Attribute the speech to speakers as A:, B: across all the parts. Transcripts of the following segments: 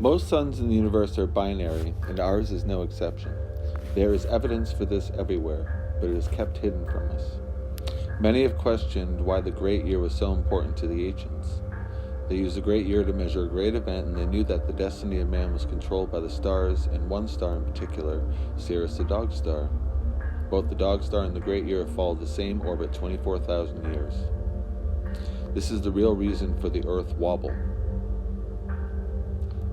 A: Most suns in the universe are binary, and ours is no exception. There is evidence for this everywhere, but it is kept hidden from us. Many have questioned why the great year was so important to the ancients. They used the great year to measure a great event, and they knew that the destiny of man was controlled by the stars, and one star in particular, Sirius the dog star. Both the dog star and the great year have followed the same orbit 24,000 years. This is the real reason for the Earth wobble.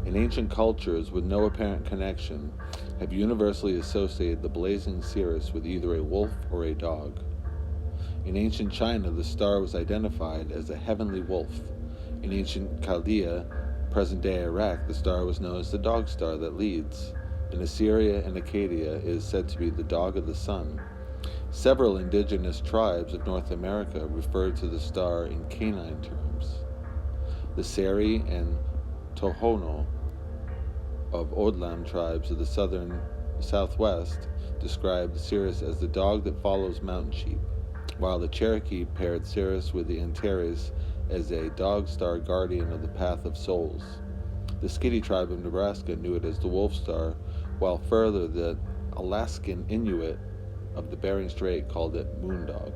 A: In ancient cultures with no apparent connection, have universally associated the blazing Sirius with either a wolf or a dog. In ancient China, the star was identified as a heavenly wolf. In ancient Chaldea, present-day Iraq, the star was known as the dog star that leads. In Assyria and Acadia, it is said to be the dog of the sun. Several indigenous tribes of North America referred to the star in canine terms. The Seri and Tohono of Odlam tribes of the southwest described Sirius as the dog that follows mountain sheep, while the Cherokee paired Sirius with the Antares as a dog star guardian of the path of souls. The Skitty tribe of Nebraska knew it as the wolf star, while further the Alaskan Inuit of the Bering Strait called it moondog.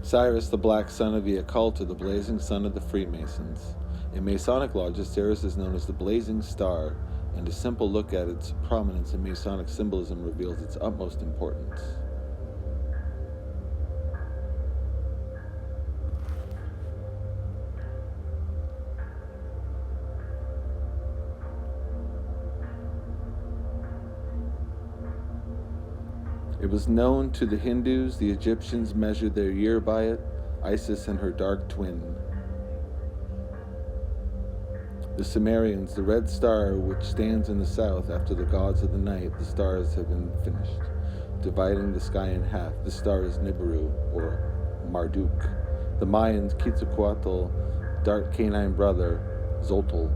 A: Sirius, the black sun of the occult, or the blazing sun of the Freemasons. In Masonic lodges, Sirius is known as the blazing star, and a simple look at its prominence in Masonic symbolism reveals its utmost importance. It was known to the Hindus. The Egyptians measured their year by it, Isis and her dark twin. The Sumerians, the red star which stands in the south after the gods of the night, the stars have been finished, dividing the sky in half. The star is Nibiru, or Marduk. The Mayans, Quetzalcoatl, dark canine brother, Zoltl,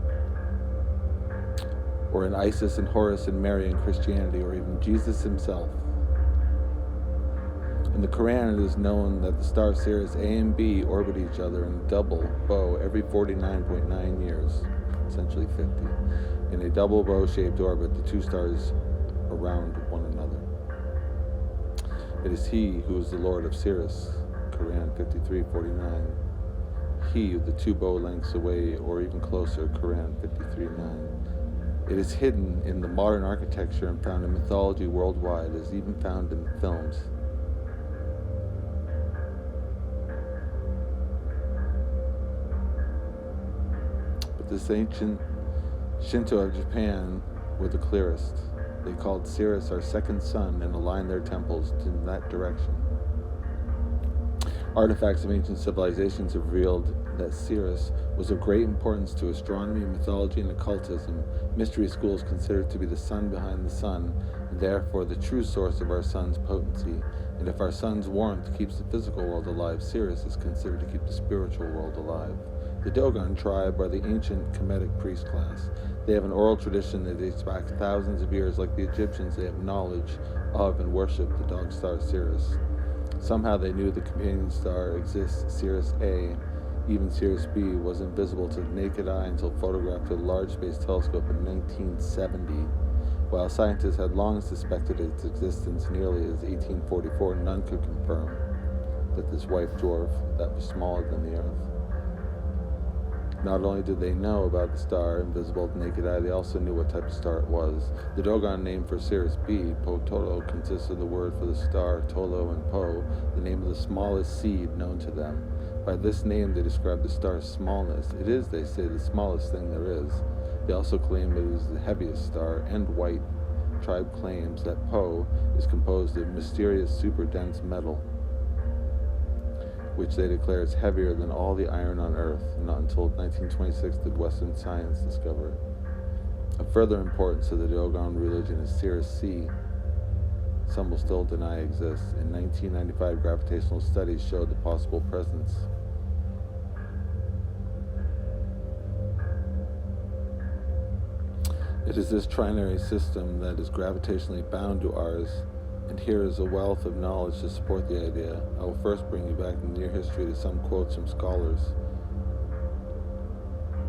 A: or in Isis and Horus and Mary in Christianity, or even Jesus himself. In the Quran, it is known that the star Sirius A and B orbit each other in a double bow every 49.9 years, essentially 50. In a double bow-shaped orbit, the two stars around one another. It is he who is the Lord of Sirius, Quran 53:49. He, the two bow lengths away or even closer, Quran 53:9. It is hidden in the modern architecture and found in mythology worldwide. It is even found in films. This ancient Shinto of Japan were the clearest. They called Sirius our second sun and aligned their temples in that direction. Artifacts of ancient civilizations have revealed that Sirius was of great importance to astronomy, mythology, and occultism. Mystery schools consider it to be the sun behind the sun, and therefore the true source of our sun's potency. And if our sun's warmth keeps the physical world alive, Sirius is considered to keep the spiritual world alive. The Dogon tribe are the ancient Kemetic priest class. They have an oral tradition that dates back thousands of years. Like the Egyptians, they have knowledge of and worship the dog star Sirius. Somehow they knew the companion star exists, Sirius A. Even Sirius B was invisible to the naked eye until photographed with a large space telescope in 1970. While scientists had long suspected its existence nearly as 1844, none could confirm that this white dwarf that was smaller than the Earth. Not only did they know about the star, invisible to the naked eye, they also knew what type of star it was. The Dogon name for Sirius B, Po Tolo, consists of the word for the star, Tolo, and Po, the name of the smallest seed known to them. By this name, they describe the star's smallness. It is, they say, the smallest thing there is. They also claim it is the heaviest star, and white. Tribe claims that Po is composed of mysterious super-dense metal, which they declare is heavier than all the iron on Earth. Not until 1926 did Western science discover it. Of further importance to the Dogon religion is Sirius C. some will still deny exists. In 1995, gravitational studies showed the possible presence. It is this trinary system that is gravitationally bound to ours, and here is a wealth of knowledge to support the idea. I will first bring you back in near history to some quotes from scholars.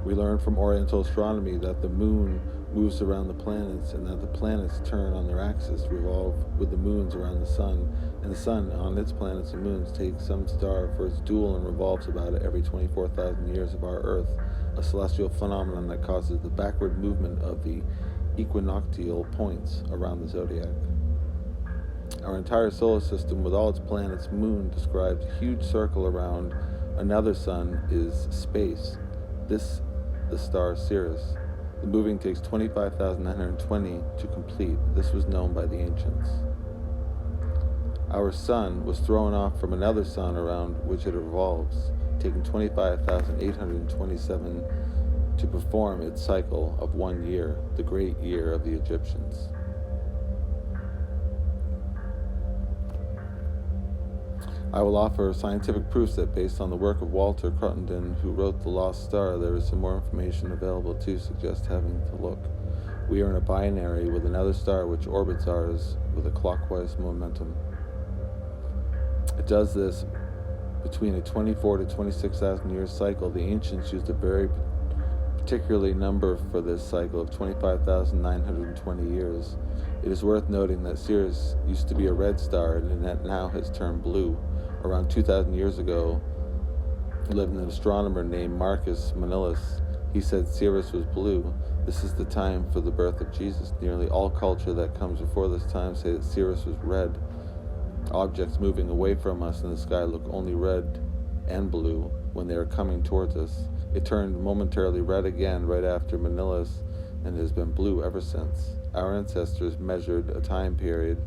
A: We learn from Oriental astronomy that the moon moves around the planets, and that the planets turn on their axis, revolve with the moons around the sun, and the sun on its planets and moons takes some star for its dual and revolves about it every 24,000 years of our Earth, a celestial phenomenon that causes the backward movement of the equinoctial points around the zodiac. Our entire solar system, with all its planets, moon, describes a huge circle around another sun is space. This, the star Sirius. The moving takes 25,920 to complete. This was known by the ancients. Our sun was thrown off from another sun around which it revolves, taking 25,827 to perform its cycle of 1 year, the great year of the Egyptians. I will offer scientific proofs that, based on the work of Walter Cruttenden, who wrote The Lost Star, there is some more information available to suggest having to look. We are in a binary with another star which orbits ours with a clockwise momentum. It does this between a 24 to 26,000 year cycle. The ancients used a very particularly number for this cycle of 25,920 years. It is worth noting that Sirius used to be a red star and that now has turned blue. Around 2,000 years ago, lived an astronomer named Marcus Manilius. He said Sirius was blue. This is the time for the birth of Jesus. Nearly all culture that comes before this time say that Sirius was red. Objects moving away from us in the sky look only red and blue when they are coming towards us. It turned momentarily red again right after Manilius and has been blue ever since. Our ancestors measured a time period